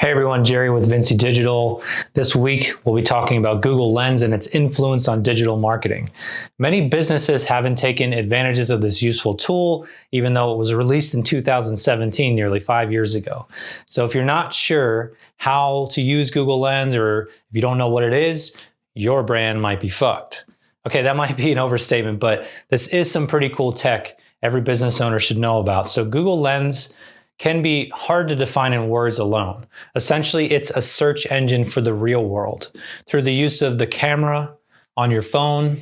Hey everyone, Jerry with Vinci Digital. This week we'll be talking about Google Lens and its influence on digital marketing. Many businesses haven't taken advantages of this useful tool, even though it was released in 2017, nearly 5 years ago. So if you're not sure how to use Google Lens, or if you don't know what it is, your brand might be fucked. Okay, that might be an overstatement, but this is some pretty cool tech every business owner should know about. So Google Lens can be hard to define in words alone. Essentially, it's a search engine for the real world. Through the use of the camera on your phone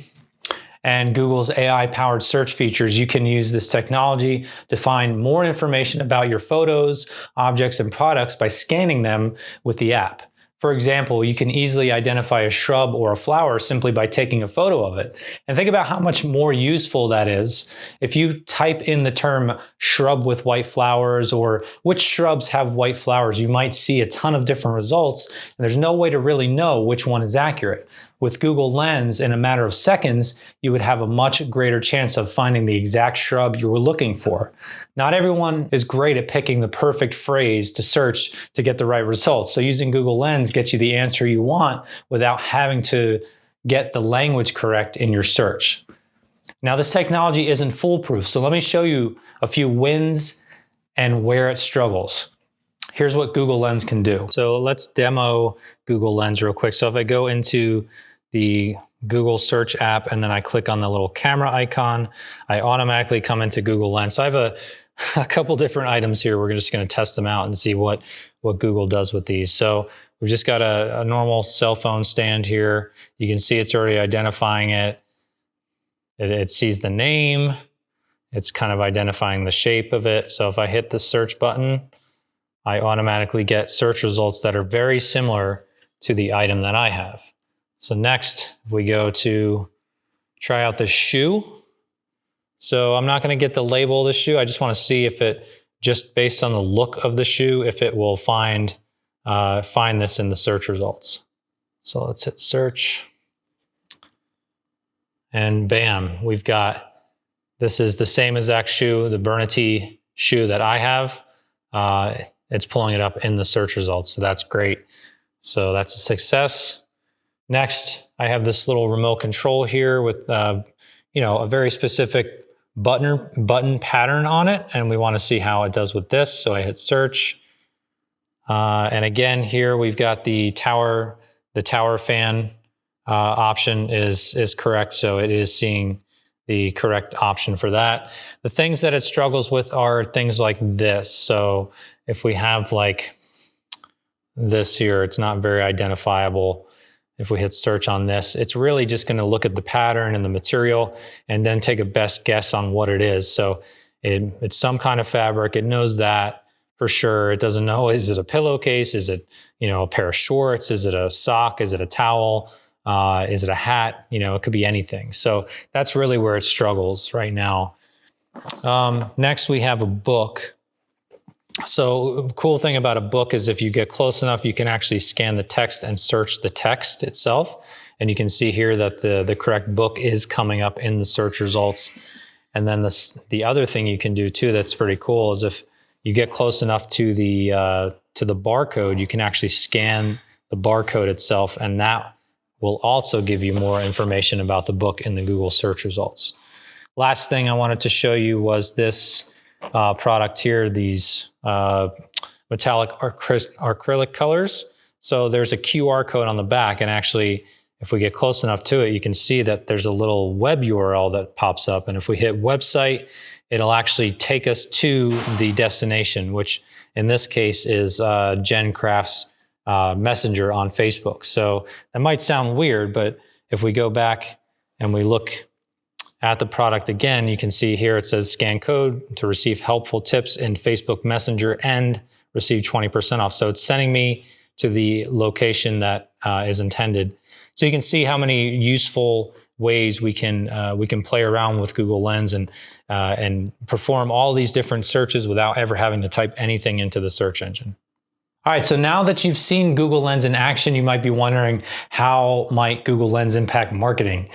and Google's AI-powered search features, you can use this technology to find more information about your photos, objects, and products by scanning them with the app. For example, you can easily identify a shrub or a flower simply by taking a photo of it. And think about how much more useful that is. If you type in the term shrub with white flowers or which shrubs have white flowers, you might see a ton of different results, and there's no way to really know which one is accurate. With Google Lens, in a matter of seconds, you would have a much greater chance of finding the exact shrub you were looking for. Not everyone is great at picking the perfect phrase to search to get the right results. So using Google Lens gets you the answer you want without having to get the language correct in your search. Now, this technology isn't foolproof, so let me show you a few wins and where it struggles. Here's what Google Lens can do. So let's demo Google Lens real quick. So if I go into the Google search app and then I click on the little camera icon, I automatically come into Google Lens. So I have a couple different items here. We're just going to test them out and see what Google does with these. So we've just got a normal cell phone stand here. You can see it's already identifying it. It sees the name. It's kind of identifying the shape of it. So if I hit the search button, I automatically get search results that are very similar to the item that I have. So next, we go to try out the shoe. So I'm not going to get the label of the shoe. I just want to see if it, just based on the look of the shoe, if it will find this in the search results. So let's hit search. And bam, we've got, this is the same exact shoe, the Bernity shoe that I have. It's pulling it up in the search results, so that's great. So that's a success. Next, I have this little remote control here with a very specific button pattern on it, and we want to see how it does with this. So I hit search, and again here we've got the tower fan option is correct, so it is seeing the correct option for that. The things that it struggles with are things like this. So if we have like this here, it's not very identifiable. If we hit search on this, it's really just going to look at the pattern and the material and then take a best guess on what it is. So it's some kind of fabric. It knows that for sure. It doesn't know, is it a pillowcase? Is it, a pair of shorts? Is it a sock? Is it a towel? Is it a hat? It could be anything. So that's really where it struggles right now. Next, we have a book. So the cool thing about a book is if you get close enough, you can actually scan the text and search the text itself. And you can see here that the correct book is coming up in the search results. And then the other thing you can do too that's pretty cool is if you get close enough to the barcode, you can actually scan the barcode itself, and that will also give you more information about the book in the Google search results. Last thing I wanted to show you was this product here, these metallic acrylic colors. So there's a QR code on the back, and actually if we get close enough to it, you can see that there's a little web URL that pops up, and if we hit website, it'll actually take us to the destination, which in this case is Jen Craft's Messenger on Facebook. So that might sound weird, but if we go back and we look at the product again, you can see here it says scan code to receive helpful tips in Facebook Messenger and receive 20% off. So it's sending me to the location that is intended. So you can see how many useful ways we can play around with Google Lens and perform all these different searches without ever having to type anything into the search engine. All right, so now that you've seen Google Lens in action, you might be wondering, how might Google Lens impact marketing?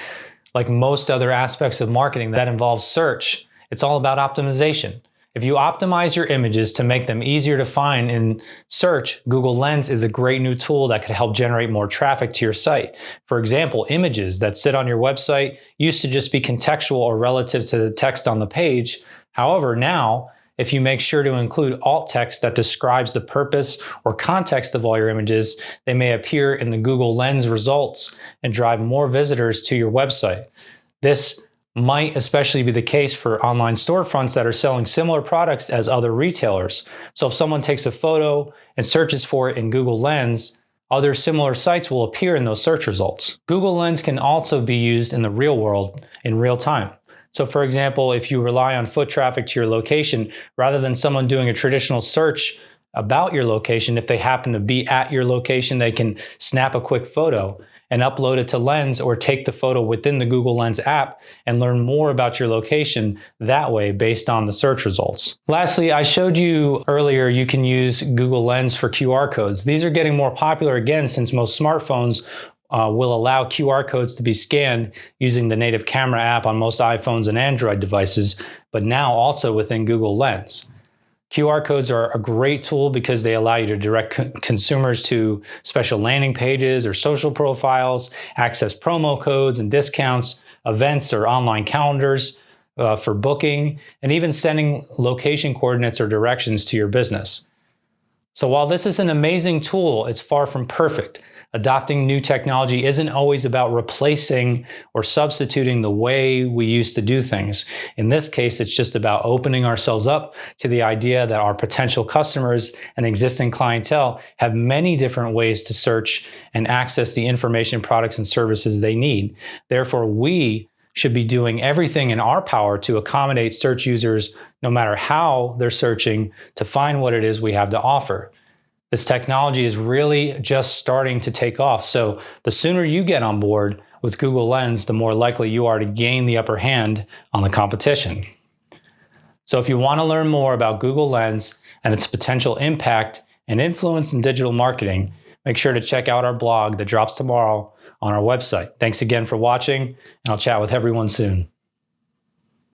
Like most other aspects of marketing that involves search, it's all about optimization. If you optimize your images to make them easier to find in search, Google Lens is a great new tool that could help generate more traffic to your site. For example, images that sit on your website used to just be contextual or relative to the text on the page. However, now, if you make sure to include alt text that describes the purpose or context of all your images, they may appear in the Google Lens results and drive more visitors to your website. This might especially be the case for online storefronts that are selling similar products as other retailers. So if someone takes a photo and searches for it in Google Lens, other similar sites will appear in those search results. Google Lens can also be used in the real world in real time. So for example, if you rely on foot traffic to your location, rather than someone doing a traditional search about your location, if they happen to be at your location, they can snap a quick photo and upload it to Lens or take the photo within the Google Lens app and learn more about your location that way based on the search results. Lastly, I showed you earlier you can use Google Lens for QR codes. These are getting more popular again since most smartphones will allow QR codes to be scanned using the native camera app on most iPhones and Android devices, but now also within Google Lens. QR codes are a great tool because they allow you to direct consumers to special landing pages or social profiles, access promo codes and discounts, events or online calendars for booking, and even sending location coordinates or directions to your business. So while this is an amazing tool, it's far from perfect. Adopting new technology isn't always about replacing or substituting the way we used to do things. In this case, it's just about opening ourselves up to the idea that our potential customers and existing clientele have many different ways to search and access the information, products, and services they need. Therefore, we should be doing everything in our power to accommodate search users, no matter how they're searching, to find what it is we have to offer. This technology is really just starting to take off. So the sooner you get on board with Google Lens, the more likely you are to gain the upper hand on the competition. So if you want to learn more about Google Lens and its potential impact and influence in digital marketing, make sure to check out our blog that drops tomorrow on our website. Thanks again for watching, and I'll chat with everyone soon.